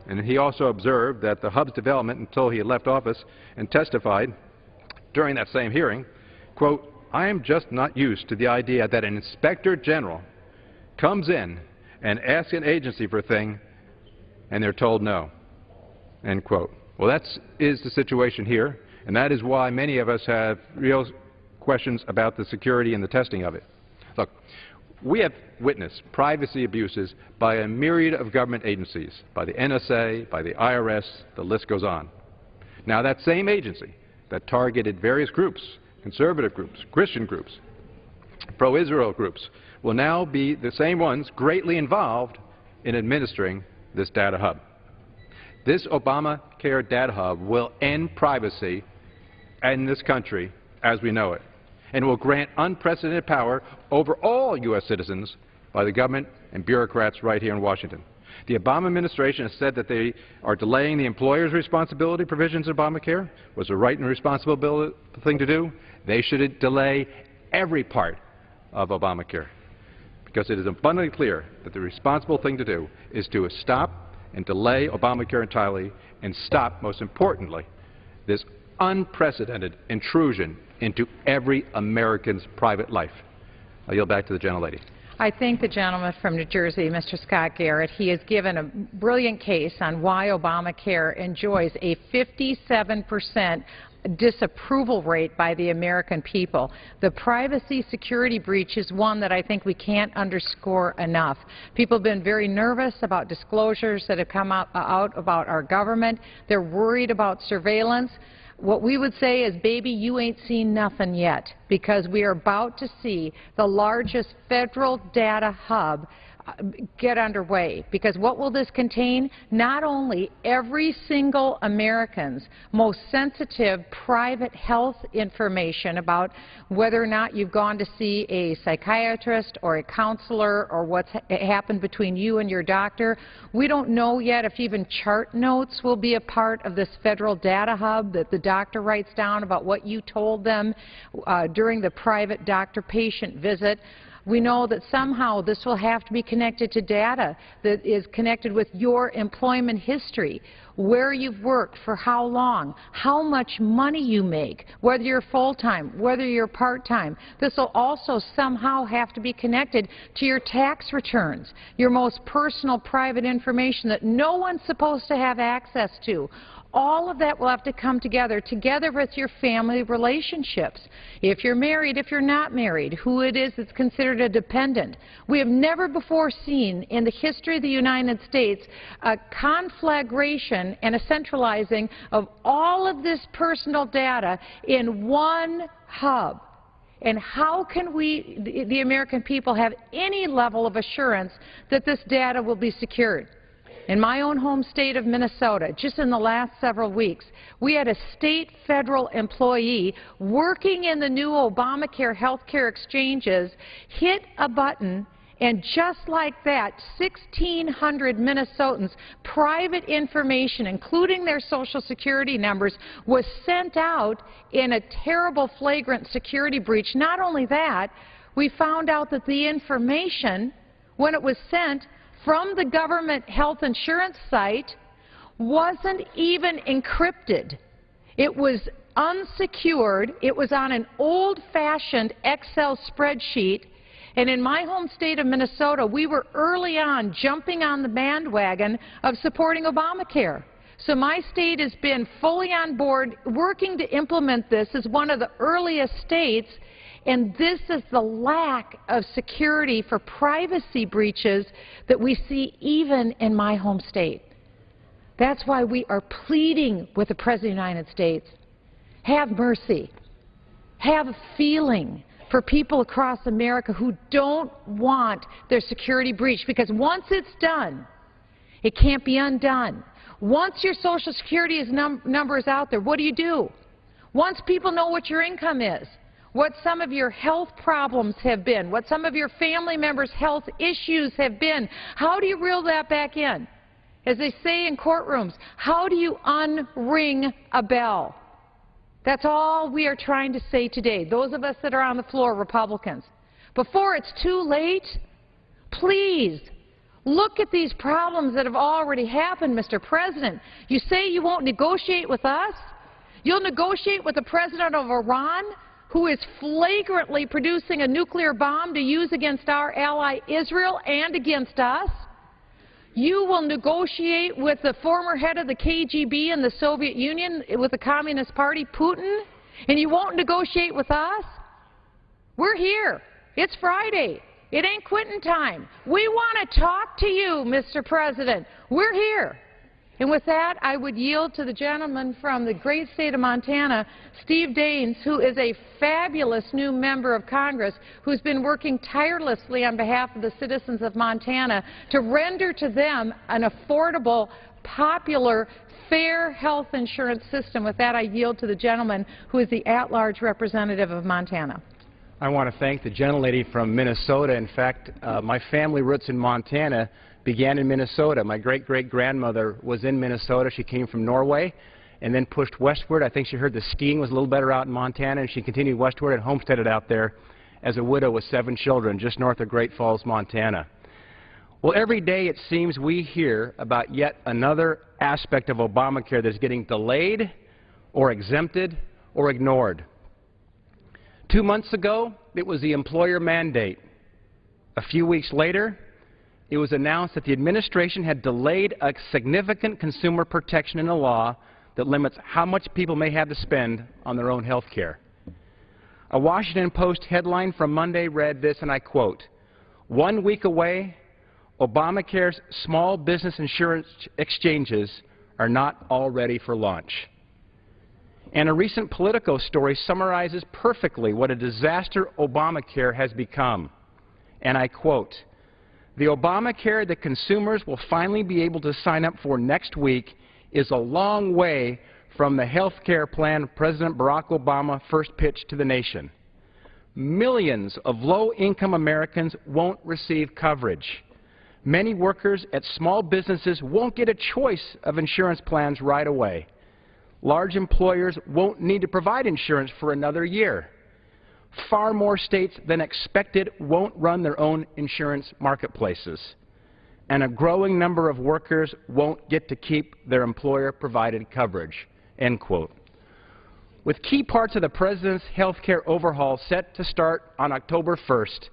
And he also observed that the hub's development until he had left office and testified during that same hearing, quote, I am just not used to the idea that an inspector general comes in and asks an agency for a thing and they're told no, end quote. Well, that is the situation here, and that is why many of us have real questions about the security and the testing of it. Look, we have witnessed privacy abuses by a myriad of government agencies, by the NSA, by the IRS, the list goes on. Now, that same agency that targeted various groups, conservative groups, Christian groups, pro-Israel groups, will now be the same ones greatly involved in administering this data hub. This Obamacare data hub will end privacy in this country as we know it, and will grant unprecedented power over all U.S. citizens by the government and bureaucrats right here in Washington. The Obama administration has said that they are delaying the employer's responsibility provisions of Obamacare. Was the right and responsible thing to do? They should delay every part of Obamacare, because it is abundantly clear that the responsible thing to do is to stop and delay Obamacare entirely and stop, most importantly, this unprecedented intrusion into every American's private life. I yield back to the gentlelady. I thank the gentleman from New Jersey, Mr. Scott Garrett. He has given a brilliant case on why Obamacare enjoys a 57% disapproval rate by the American people. The privacy security breach is one that I think we can't underscore enough. People have been very nervous about disclosures that have come out about our government. They're worried about surveillance. What we would say is, baby, you ain't seen nothing yet, because we are about to see the largest federal data hub get underway. Because what will this contain? Not only every single American's most sensitive private health information about whether or not you've gone to see a psychiatrist or a counselor or what's happened between you and your doctor. We don't know yet if even chart notes will be a part of this federal data hub that the doctor writes down about what you told them during the private doctor-patient visit. We know that somehow this will have to be connected to data that is connected with your employment history, where you've worked, for how long, how much money you make, whether you're full-time, whether you're part-time. This will also somehow have to be connected to your tax returns, your most personal private information that no one's supposed to have access to. All of that will have to come together with your family relationships. If you're married, if you're not married, who it is that's considered a dependent. We have never before seen in the history of the United States a conflagration and a centralizing of all of this personal data in one hub. And how can we, the American people, have any level of assurance that this data will be secured? In my own home state of Minnesota, just in the last several weeks, we had a state federal employee working in the new Obamacare health care exchanges hit a button, and just like that, 1,600 Minnesotans' private information, including their Social Security numbers, was sent out in a terrible, flagrant security breach. Not only that, we found out that the information, when it was sent from the government health insurance site, wasn't even encrypted. It was unsecured. It was on an old-fashioned Excel spreadsheet. And in my home state of Minnesota, we were early on jumping on the bandwagon of supporting Obamacare. So my state has been fully on board, working to implement this as one of the earliest states. And this is the lack of security for privacy breaches that we see even in my home state. That's why we are pleading with the President of the United States. Have mercy. Have a feeling for people across America who don't want their security breached, because once it's done, it can't be undone. Once your Social Security number is out there, what do you do? Once people know what your income is, what some of your health problems have been, what some of your family members' health issues have been. How do you reel that back in? As they say in courtrooms, how do you unring a bell? That's all we are trying to say today, those of us that are on the floor, Republicans. Before it's too late, please look at these problems that have already happened, Mr. President. You say you won't negotiate with us? You'll negotiate with the president of Iran, who is flagrantly producing a nuclear bomb to use against our ally Israel and against us? You will negotiate with the former head of the KGB in the Soviet Union, with the Communist Party, Putin, and you won't negotiate with us? We're here. It's Friday. It ain't quitting time. We want to talk to you, Mr. President. We're here. And with that, I would yield to the gentleman from the great state of Montana, Steve Daines, who is a fabulous new member of Congress who's been working tirelessly on behalf of the citizens of Montana to render to them an affordable, popular, fair health insurance system. With that, I yield to the gentleman who is the at-large representative of Montana. I want to thank the gentlelady from Minnesota. In fact, my family roots in Montana began in Minnesota. My great-great-grandmother was in Minnesota. She came from Norway and then pushed westward. I think she heard the skiing was a little better out in Montana, and she continued westward and homesteaded out there as a widow with 7 children just north of Great Falls, Montana. Well, every day it seems we hear about yet another aspect of Obamacare that is getting delayed or exempted or ignored. 2 months ago, it was the employer mandate. A few weeks later, it was announced that the administration had delayed a significant consumer protection in the law that limits how much people may have to spend on their own health care. A Washington Post headline from Monday read this, and I quote, "1 week away, Obamacare's small business insurance exchanges are not all ready for launch." And a recent Politico story summarizes perfectly what a disaster Obamacare has become. And I quote, "The Obamacare that consumers will finally be able to sign up for next week is a long way from the health care plan President Barack Obama first pitched to the nation. Millions of low-income Americans won't receive coverage. Many workers at small businesses won't get a choice of insurance plans right away. Large employers won't need to provide insurance for another year. Far more states than expected won't run their own insurance marketplaces. And a growing number of workers won't get to keep their employer-provided coverage." End quote. With key parts of the President's health care overhaul set to start on October 1st,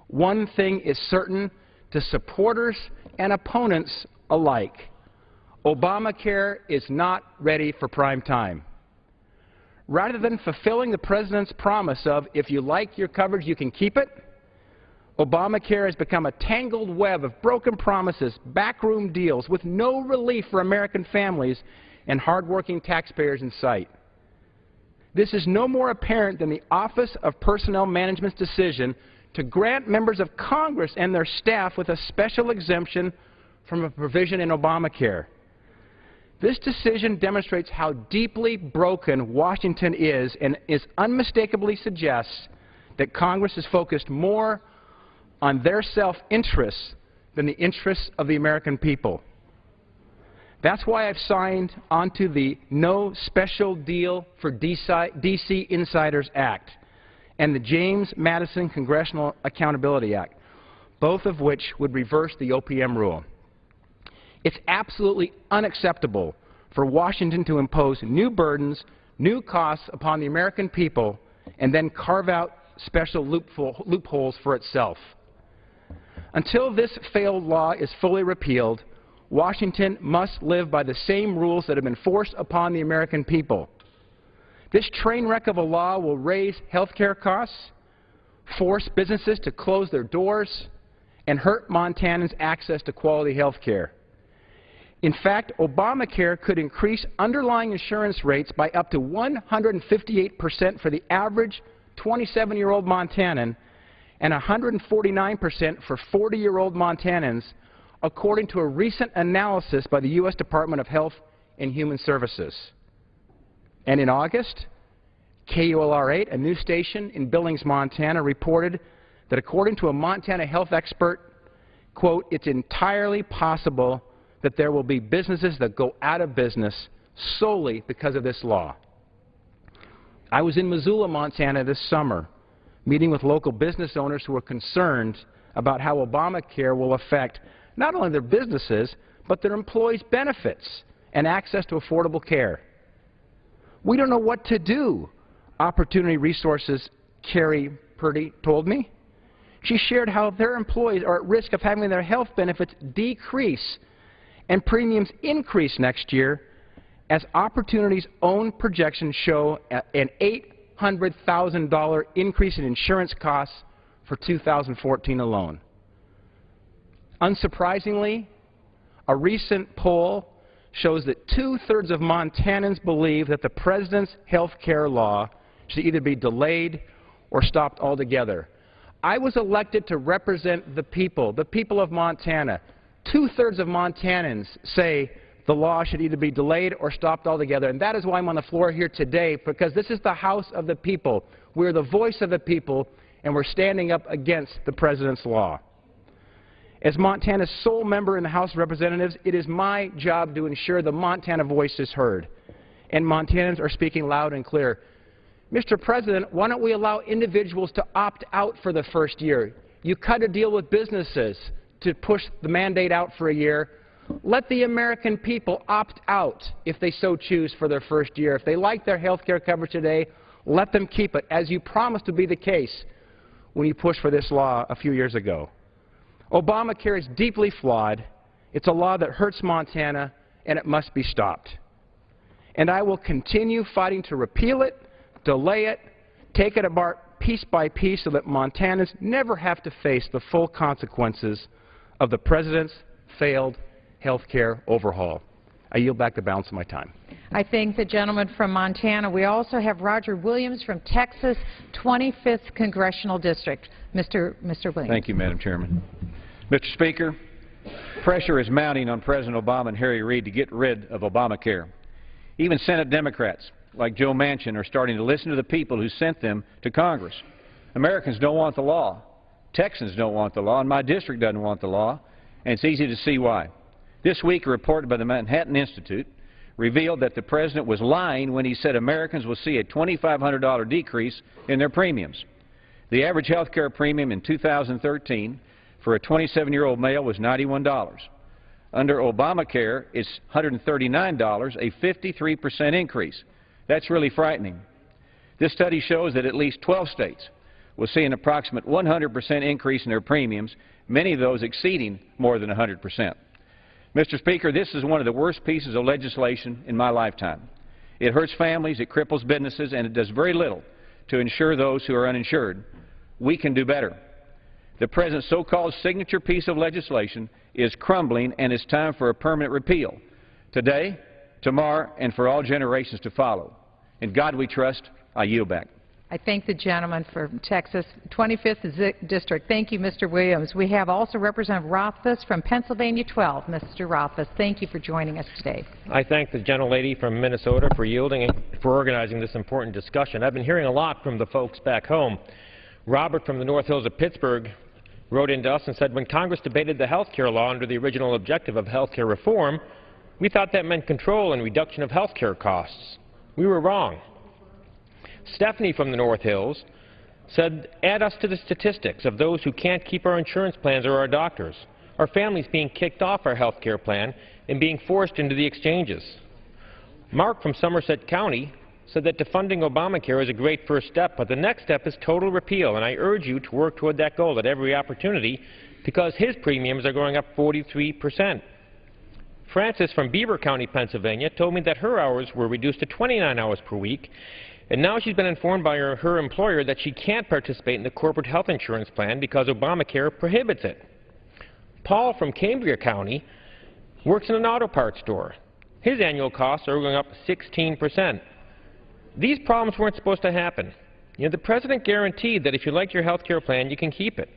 one thing is certain to supporters and opponents alike. Obamacare is not ready for prime time. Rather than fulfilling the President's promise of, if you like your coverage, you can keep it, Obamacare has become a tangled web of broken promises, backroom deals with no relief for American families and hardworking taxpayers in sight. This is no more apparent than the Office of Personnel Management's decision to grant members of Congress and their staff with a special exemption from a provision in Obamacare. This decision demonstrates how deeply broken Washington is and unmistakably suggests that Congress is focused more on their self-interests than the interests of the American people. That's why I've signed onto the No Special Deal for D.C. Insiders Act and the James Madison Congressional Accountability Act, both of which would reverse the OPM rule. It's absolutely unacceptable for Washington to impose new burdens, new costs upon the American people, and then carve out special loopholes for itself. Until this failed law is fully repealed, Washington must live by the same rules that have been forced upon the American people. This train wreck of a law will raise health care costs, force businesses to close their doors, and hurt Montanans' access to quality health care. In fact, Obamacare could increase underlying insurance rates by up to 158% for the average 27-year-old Montanan and 149% for 40-year-old Montanans, according to a recent analysis by the U.S. Department of Health and Human Services. And in August, KULR 8, a news station in Billings, Montana, reported that according to a Montana health expert, quote, it's entirely possible that there will be businesses that go out of business solely because of this law. I was in Missoula, Montana this summer, meeting with local business owners who are concerned about how Obamacare will affect not only their businesses, but their employees' benefits and access to affordable care. We don't know what to do, Opportunity Resources Carrie Purdy told me. She shared how their employees are at risk of having their health benefits decrease and premiums increase next year, as Opportunity's own projections show an $800,000 increase in insurance costs for 2014 alone. Unsurprisingly, a recent poll shows that 2/3 of Montanans believe that the president's health care law should either be delayed or stopped altogether. I was elected to represent the people of Montana. 2/3 of Montanans say the law should either be delayed or stopped altogether. And that is why I'm on the floor here today, because this is the House of the people. We're the voice of the people, and we're standing up against the president's law. As Montana's sole member in the House of Representatives, it is my job to ensure the Montana voice is heard. And Montanans are speaking loud and clear. Mr. President, why don't we allow individuals to opt out for the first year? You cut a deal with businesses to push the mandate out for a year. Let the American people opt out if they so choose for their first year. If they like their health care coverage today, let them keep it, as you promised to be the case when you pushed for this law a few years ago. Obamacare is deeply flawed. It's a law that hurts Montana, and it must be stopped. And I will continue fighting to repeal it, delay it, take it apart piece by piece so that Montanans never have to face the full consequences of the president's failed health care overhaul. I yield back the balance of my time. I thank the gentleman from Montana. We also have Roger Williams from Texas, 25th Congressional District. Mr. Williams. Thank you, Madam Chairman. Mr. Speaker, pressure is mounting on President Obama and Harry Reid to get rid of Obamacare. Even Senate Democrats like Joe Manchin are starting to listen to the people who sent them to Congress. Americans don't want the law. Texans don't want the law, and my district doesn't want the law, and it's easy to see why. This week, a report by the Manhattan Institute revealed that the president was lying when he said Americans will see a $2,500 decrease in their premiums. The average health care premium in 2013 for a 27-year-old male was $91. Under Obamacare, it's $139, a 53% increase. That's really frightening. This study shows that at least 12 states will see an approximate 100% increase in their premiums, many of those exceeding more than 100%. Mr. Speaker, this is one of the worst pieces of legislation in my lifetime. It hurts families, it cripples businesses, and it does very little to insure those who are uninsured. We can do better. The President's so-called signature piece of legislation is crumbling, and it's time for a permanent repeal. Today, tomorrow, and for all generations to follow. In God we trust. I yield back. I thank the gentleman from Texas, 25th District. Thank you, Mr. Williams. We have also Representative Rothfuss from Pennsylvania 12. Mr. Rothfuss, thank you for joining us today. I thank the gentlelady from Minnesota for yielding and for organizing this important discussion. I've been hearing a lot from the folks back home. Robert from the North Hills of Pittsburgh wrote into us and said, when Congress debated the health care law under the original objective of health care reform, we thought that meant control and reduction of health care costs. We were wrong. Stephanie from the North Hills said, add us to the statistics of those who can't keep our insurance plans or our doctors, our families being kicked off our health care plan and being forced into the exchanges. Mark from Somerset County said that defunding Obamacare is a great first step, but the next step is total repeal, and I urge you to work toward that goal at every opportunity because his premiums are going up 43%. Frances from Beaver County, Pennsylvania, told me that her hours were reduced to 29 hours per week, and now she's been informed by her employer that she can't participate in the corporate health insurance plan because Obamacare prohibits it. Paul from Cambria County works in an auto parts store. His annual costs are going up 16%. These problems weren't supposed to happen. You know, the President guaranteed that if you like your health care plan, you can keep it.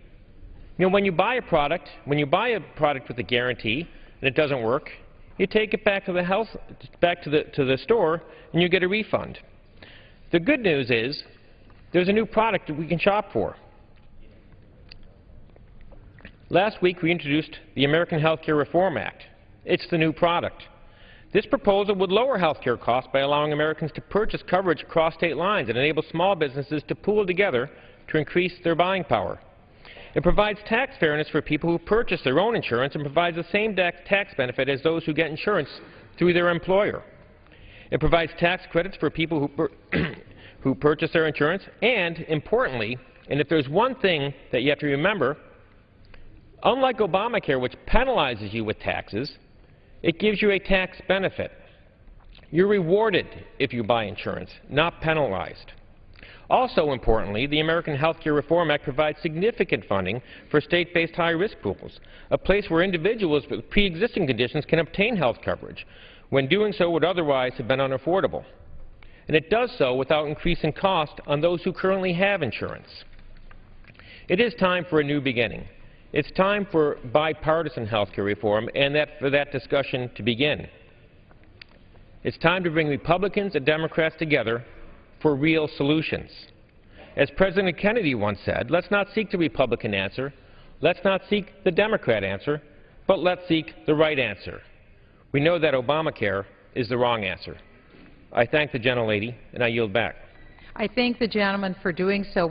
You know, when you buy a product with a guarantee and it doesn't work, you take it back to the store and you get a refund. The good news is there's a new product that we can shop for. Last week we introduced the American Health Care Reform Act. It's the new product. This proposal would lower health care costs by allowing Americans to purchase coverage across state lines and enable small businesses to pool together to increase their buying power. It provides tax fairness for people who purchase their own insurance and provides the same tax benefit as those who get insurance through their employer. It provides tax credits for people who purchase their insurance, and importantly, and if there's one thing that you have to remember, unlike Obamacare, which penalizes you with taxes, it gives you a tax benefit. You're rewarded if you buy insurance, not penalized. Also importantly, the American Health Care Reform Act provides significant funding for state-based high-risk pools, a place where individuals with pre-existing conditions can obtain health coverage, when doing so would otherwise have been unaffordable. And it does so without increasing cost on those who currently have insurance. It is time for a new beginning. It's time for bipartisan health care reform and for that discussion to begin. It's time to bring Republicans and Democrats together for real solutions. As President Kennedy once said, let's not seek the Republican answer, let's not seek the Democrat answer, but let's seek the right answer. We know that Obamacare is the wrong answer. I thank the gentlelady, and I yield back. I thank the gentleman for doing so.